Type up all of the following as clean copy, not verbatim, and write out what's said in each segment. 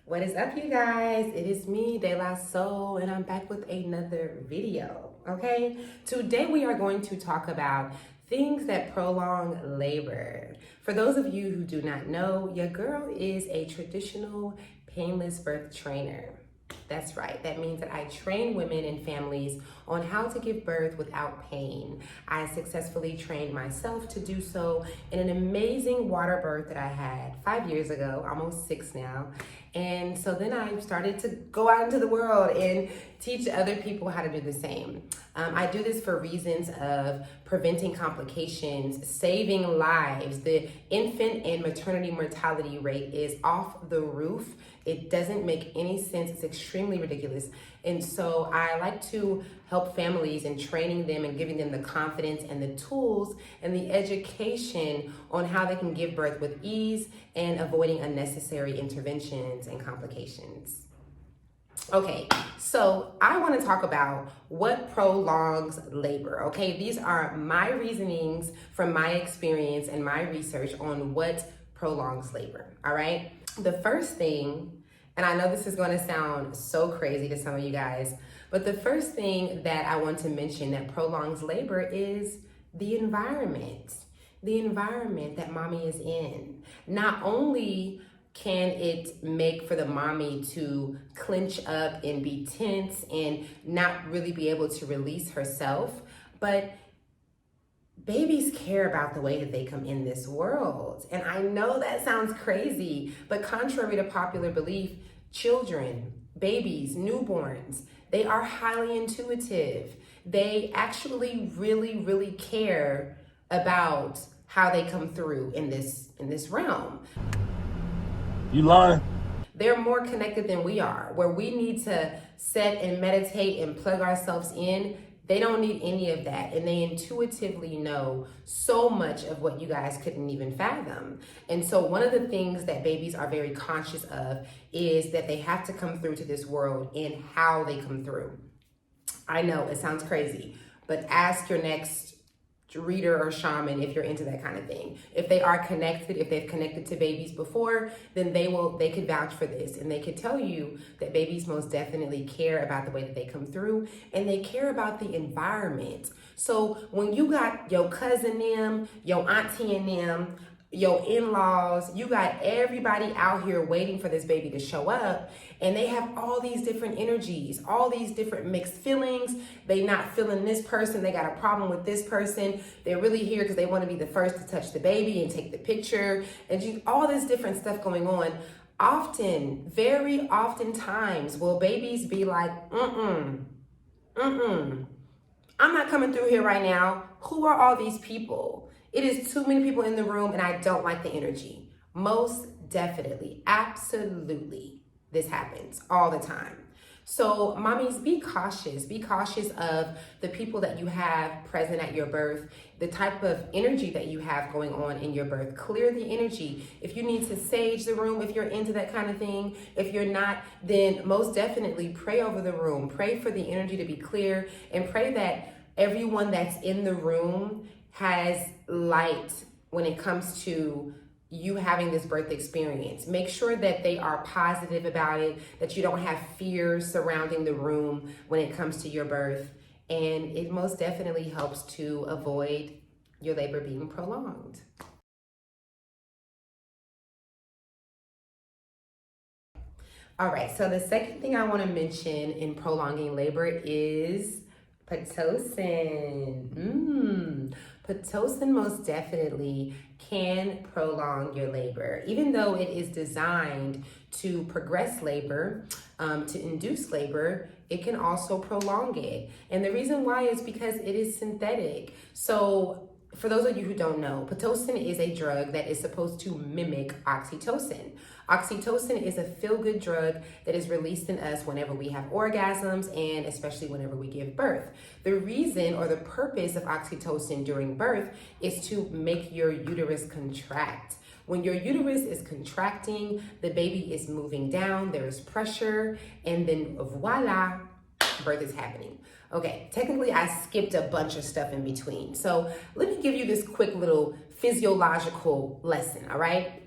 What is up, you guys? It is me, De La Soul, and I'm back with another video, okay? Today we are going to talk about things that prolong labor. For those of you who do not know, your girl is a traditional painless birth trainer. That's right. That means that I train women and families on how to give birth without pain. I successfully trained myself to do so in an amazing water birth that I had 5 years ago, almost 6 now. And so then I started to go out into the world and teach other people how to do the same. I do this for reasons of preventing complications, saving lives. The infant and maternity mortality rate is off the roof. It doesn't make any sense. It's extremely ridiculous. And so I like to help families in training them and giving them the confidence and the tools and the education on how they can give birth with ease and avoiding unnecessary interventions and complications. Okay, so I want to talk about what prolongs labor. Okay, these are my reasonings from my experience and my research on what prolongs labor. All right, the first thing, and I know this is going to sound so crazy to some of you guys, but the first thing that I want to mention that prolongs labor is the environment that mommy is in. Not only can it make for the mommy to clench up and be tense and not really be able to release herself, but babies care about the way that they come in this world. And I know that sounds crazy, but contrary to popular belief, children, babies, newborns, they are highly intuitive. They actually really care about how they come through in this realm. You lying? They're more connected than we are. Where we need to set and meditate and plug ourselves in, they don't need any of that. And they intuitively know so much of what you guys couldn't even fathom. And so one of the things that babies are very conscious of is that they have to come through to this world and how they come through. I know it sounds crazy, but ask your next reader or shaman if you're into that kind of thing. If they are connected, if they've connected to babies before, then they could vouch for this, and they could tell you that babies most definitely care about the way that they come through, and they care about the environment. So when you got your cousin them, your auntie and them, your in-laws, you got everybody out here waiting for this baby to show up, and they have all these different energies, all these different mixed feelings. They not feeling this person, they got a problem with this person. They're really here because they want to be the first to touch the baby and take the picture, and just all this different stuff going on. Often, very often times will babies be like, I'm not coming through here right now. Who are all these people? It is too many people in the room and I don't like the energy. Most definitely, absolutely, this happens all the time. So mommies, be cautious. Be cautious of the people that you have present at your birth, the type of energy that you have going on in your birth. Clear the energy. If you need to sage the room, if you're into that kind of thing, if you're not, then most definitely pray over the room. Pray for the energy to be clear, and pray that everyone that's in the room has light when it comes to you having this birth experience. Make sure that they are positive about it, that you don't have fears surrounding the room when it comes to your birth. And it most definitely helps to avoid your labor being prolonged. All right, so the second thing I want to mention in prolonging labor is Pitocin. Pitocin most definitely can prolong your labor, even though it is designed to progress labor, to induce labor. It can also prolong it. And the reason why is because it is synthetic. So for those of you who don't know, Pitocin is a drug that is supposed to mimic oxytocin. Oxytocin is a feel-good drug that is released in us whenever we have orgasms and especially whenever we give birth. The reason or the purpose of oxytocin during birth is to make your uterus contract. When your uterus is contracting, the baby is moving down, there is pressure, and then voila, birth is happening. Okay, technically I skipped a bunch of stuff in between. So let me give you this quick little physiological lesson, all right?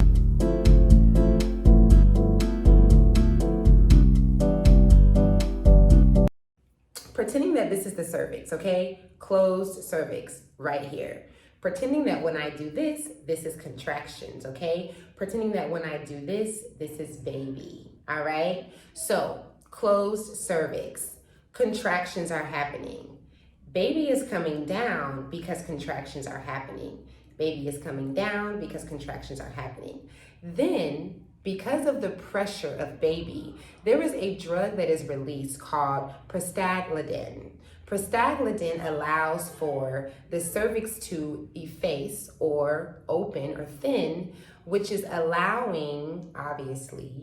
pretending that this is the cervix, okay? Closed cervix right here. Pretending that when I do this, this is contractions, okay? Pretending that when I do this, this is baby, all right? So, closed cervix, contractions are happening. Baby is coming down because contractions are happening. Baby is coming down because contractions are happening. Then, because of the pressure of baby, there is a drug that is released called prostaglandin. Prostaglandin allows for the cervix to efface or open or thin, which is allowing, obviously,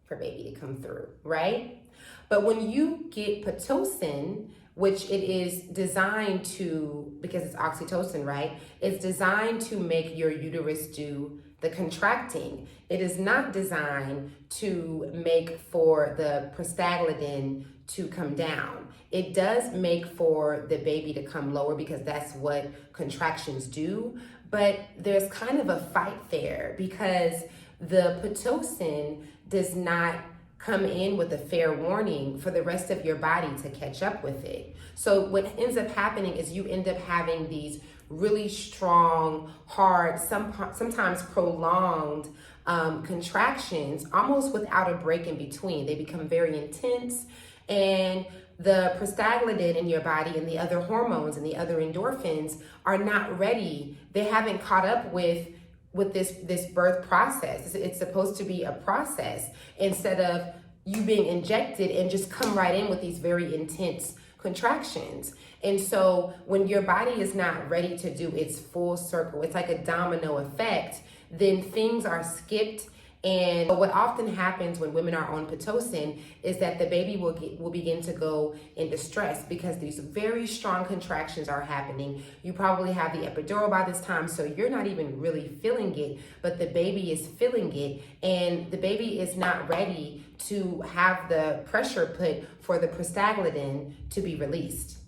for baby to come through, right? But when you get Pitocin, which it is designed to, because it's oxytocin, right? It's designed to make your uterus do the contracting. It is not designed to make for the prostaglandin to come down. It does make for the baby to come lower because that's what contractions do. But there's kind of a fight there because the Pitocin does not come in with a fair warning for the rest of your body to catch up with it. So what ends up happening is you end up having these really strong, hard, sometimes prolonged contractions, almost without a break in between. They become very intense, and the prostaglandin in your body and the other hormones and the other endorphins are not ready. They haven't caught up with this birth process. It's supposed to be a process instead of you being injected and just come right in with these very intense contractions. And so when your body is not ready to do its full circle, it's like a domino effect, then things are skipped. And what often happens when women are on Pitocin is that the baby will begin to go into stress because these very strong contractions are happening. You probably have the epidural by this time, so you're not even really feeling it, but the baby is feeling it, and the baby is not ready to have the pressure put for the prostaglandin to be released.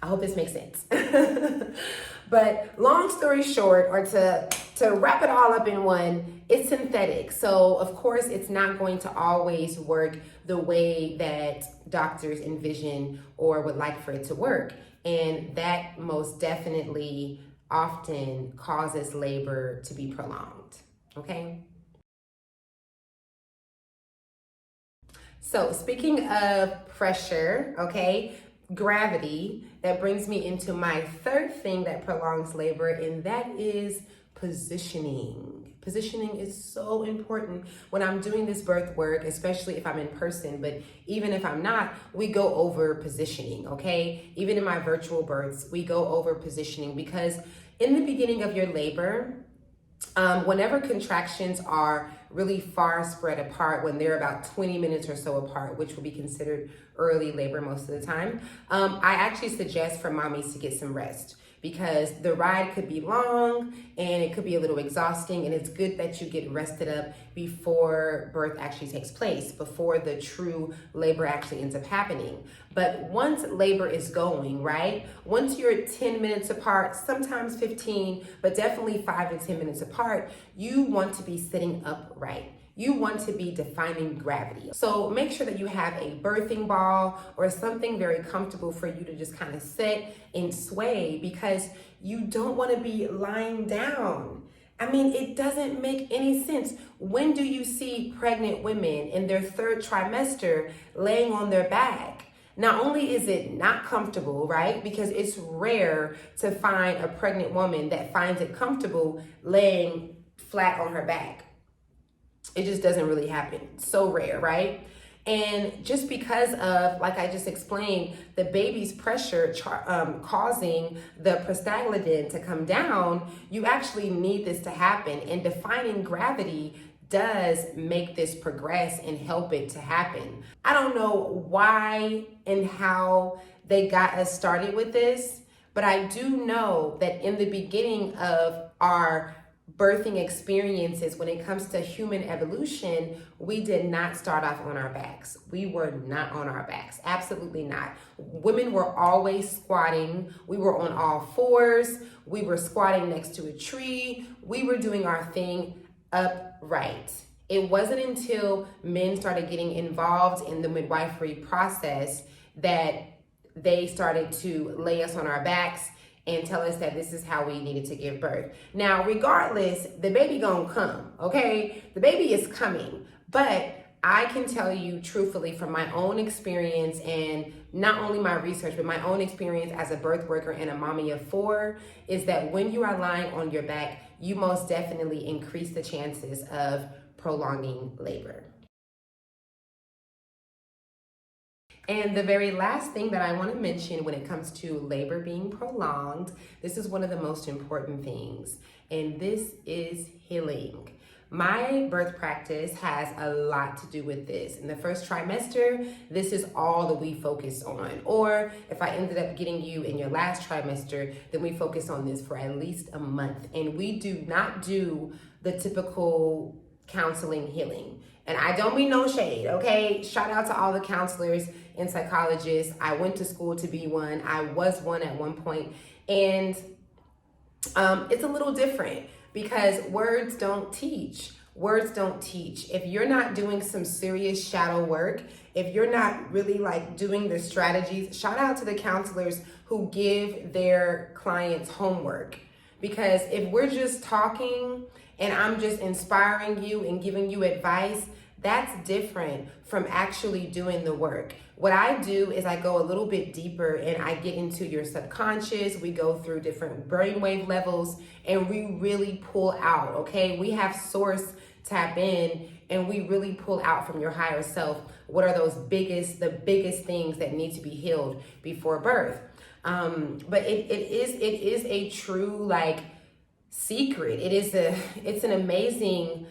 I hope this makes sense. But long story short, or to wrap it all up in one, it's synthetic. So of course it's not going to always work the way that doctors envision or would like for it to work. And that most definitely often causes labor to be prolonged, okay? So speaking of pressure, okay, gravity, that brings me into my third thing that prolongs labor, and that is positioning. Positioning is so important when I'm doing this birth work, especially if I'm in person, but even if I'm not, we go over positioning, okay? Even in my virtual births, we go over positioning because in the beginning of your labor, whenever contractions are really far spread apart, when they're about 20 minutes or so apart, which will be considered early labor most of the time, I actually suggest for mommies to get some rest because the ride could be long and it could be a little exhausting, and it's good that you get rested up before birth actually takes place, before the true labor actually ends up happening. But once labor is going, right, once you're 10 minutes apart, sometimes 15, but definitely 5 to 10 minutes apart, you want to be sitting upright. You want to be defining gravity. So make sure that you have a birthing ball or something very comfortable for you to just kind of sit and sway, because you don't want to be lying down. I mean, it doesn't make any sense. When do you see pregnant women in their third trimester laying on their back? Not only is it not comfortable, right? Because it's rare to find a pregnant woman that finds it comfortable laying flat on her back. It just doesn't really happen. So rare, right? And just because of, like I just explained, the baby's pressure causing the prostaglandin to come down, you actually need this to happen. And defining gravity does make this progress and help it to happen. I don't know why and how they got us started with this, but I do know that in the beginning of our birthing experiences, when it comes to human evolution, we did not start off on our backs. We were not on our backs. Absolutely not. Women were always squatting. We were on all fours. We were squatting next to a tree. We were doing our thing upright. It wasn't until men started getting involved in the midwifery process that they started to lay us on our backs and tell us that this is how we needed to give birth. Now, regardless, the baby gonna come, okay? The baby is coming, but I can tell you truthfully from my own experience, and not only my research, but my own experience as a birth worker and a mommy of 4, is that when you are lying on your back, you most definitely increase the chances of prolonging labor. And the very last thing that I want to mention when it comes to labor being prolonged, this is one of the most important things, and this is healing. My birth practice has a lot to do with this. In the first trimester, this is all that we focus on. Or if I ended up getting you in your last trimester, then we focus on this for at least a month. And we do not do the typical counseling healing. And I don't mean no shade, okay? Shout out to all the counselors and psychologists. I went to school to be one. I was one at one point. And it's a little different because words don't teach. Words don't teach. If you're not doing some serious shadow work, if you're not really like doing the strategies, shout out to the counselors who give their clients homework. Because if we're just talking and I'm just inspiring you and giving you advice, that's different from actually doing the work. What I do is I go a little bit deeper and I get into your subconscious. We go through different brainwave levels and we really pull out, okay? We have source tap in and we really pull out from your higher self. What are the biggest things that need to be healed before birth? But it is a true like secret. It's an amazing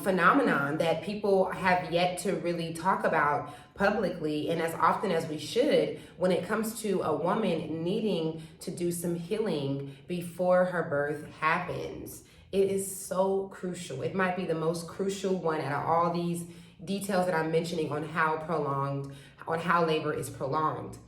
phenomenon that people have yet to really talk about publicly and as often as we should when it comes to a woman needing to do some healing before her birth happens. It is so crucial. It might be the most crucial one out of all these details that I'm mentioning on how labor is prolonged.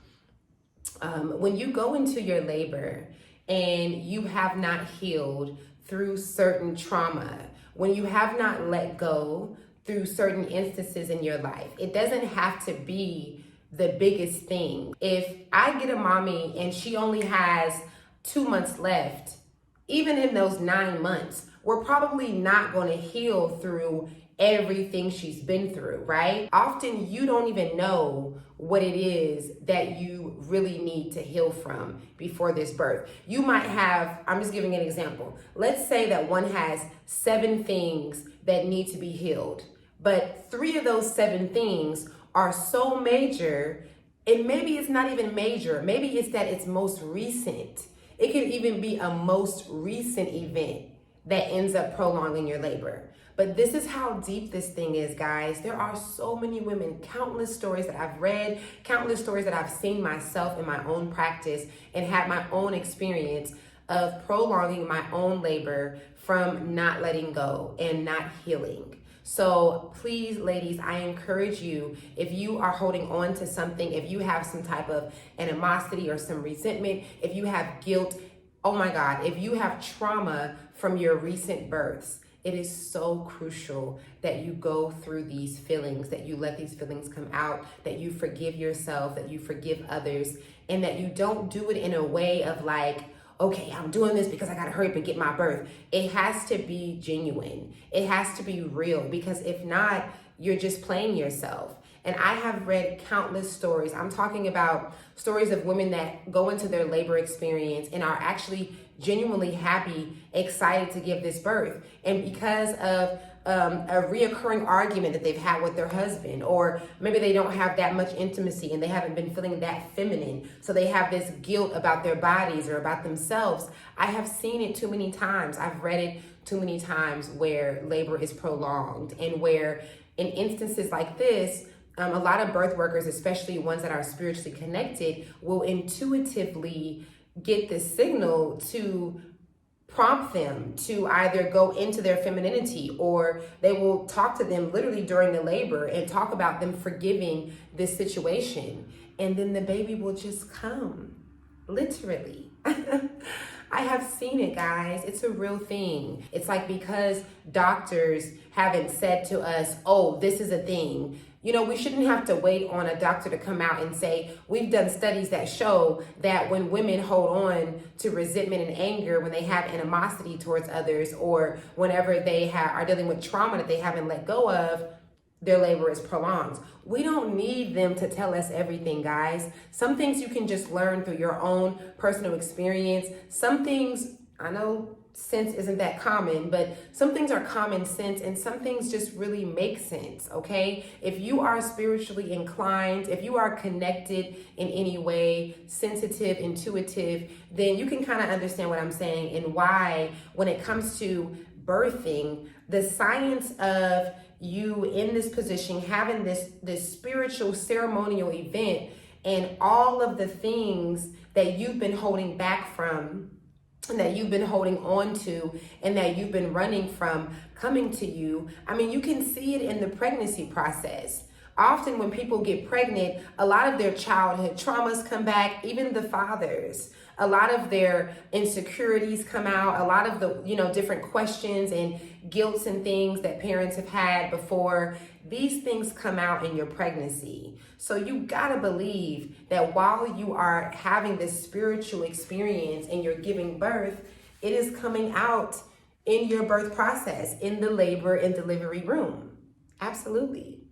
When you go into your labor and you have not healed through certain trauma, when you have not let go through certain instances in your life, it doesn't have to be the biggest thing. If I get a mommy and she only has 2 months left, even in those 9 months, we're probably not going to heal through everything she's been through, right? Often you don't even know what it is that you really need to heal from before this birth. You might have, I'm just giving an example. Let's say that one has 7 things that need to be healed, but 3 of those 7 things are so major, and maybe it's not even major. Maybe it's that it's most recent. It could even be a most recent event that ends up prolonging your labor. But this is how deep this thing is, guys. There are so many women, countless stories that I've read, countless stories that I've seen myself in my own practice and had my own experience of prolonging my own labor from not letting go and not healing. So please, ladies, I encourage you, if you are holding on to something, if you have some type of animosity or some resentment, if you have guilt, oh my God, if you have trauma from your recent births, it is so crucial that you go through these feelings, that you let these feelings come out, that you forgive yourself, that you forgive others, and that you don't do it in a way of like, okay, I'm doing this because I gotta hurry up and get my birth. It has to be genuine. It has to be real, because if not, you're just playing yourself. And I have read countless stories. I'm talking about stories of women that go into their labor experience and are actually genuinely happy, excited to give this birth. And because of a reoccurring argument that they've had with their husband, or maybe they don't have that much intimacy and they haven't been feeling that feminine, so they have this guilt about their bodies or about themselves. I have seen it too many times. I've read it too many times where labor is prolonged, and where in instances like this, a lot of birth workers, especially ones that are spiritually connected, will intuitively get this signal to prompt them to either go into their femininity, or they will talk to them literally during the labor and talk about them forgiving this situation. And then the baby will just come, literally. I have seen it, guys. It's a real thing. It's like because doctors haven't said to us, oh, this is a thing. You know, we shouldn't have to wait on a doctor to come out and say, we've done studies that show that when women hold on to resentment and anger, when they have animosity towards others, or whenever they are dealing with trauma that they haven't let go of, their labor is prolonged. We don't need them to tell us everything, guys. Some things you can just learn through your own personal experience. Some things, I know sense isn't that common, but some things are common sense and some things just really make sense, okay? If you are spiritually inclined, if you are connected in any way, sensitive, intuitive, then you can kind of understand what I'm saying and why when it comes to birthing, the science of you in this position, having this spiritual ceremonial event and all of the things that you've been holding back from and that you've been holding on to and that you've been running from coming to you. I mean, you can see it in the pregnancy process. Often when people get pregnant, a lot of their childhood traumas come back, even the fathers. A lot of their insecurities come out, a lot of the, different questions and guilts and things that parents have had before. These things come out in your pregnancy. So you gotta believe that while you are having this spiritual experience and you're giving birth, it is coming out in your birth process, in the labor and delivery room. Absolutely.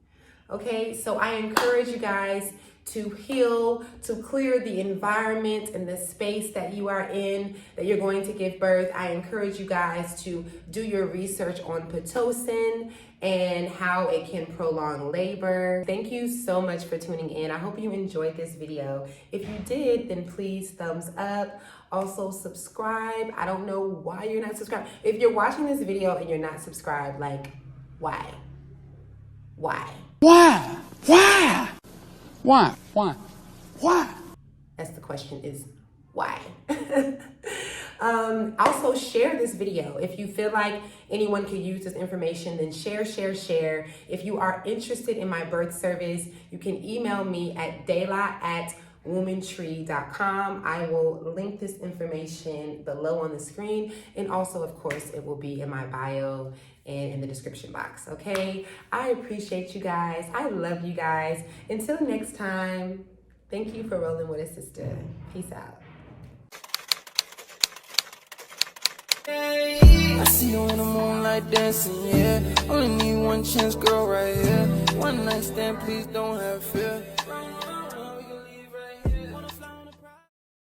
Okay, so I encourage you guys to heal, to clear the environment and the space that you are in, that you're going to give birth. I encourage you guys to do your research on Pitocin and how it can prolong labor. Thank you so much for tuning in. I hope you enjoyed this video. If you did, then please thumbs up. Also subscribe. I don't know why you're not subscribed. If you're watching this video and you're not subscribed, like, why? Why? Why? Why? Why? Why? Why? That's the question, is why? Also share this video. If you feel like anyone could use this information, then share. If you are interested in my birth service, you can email me at dayla@womantree.com. I will link this information below on the screen. And also, of course, it will be in my bio and in the description box, okay? I appreciate you guys. I love you guys. Until next time, thank you for rolling with a sister. Peace out. I see you in the moonlight dancing, yeah. Only need one chance, girl, right here. One night stand, please don't have fear.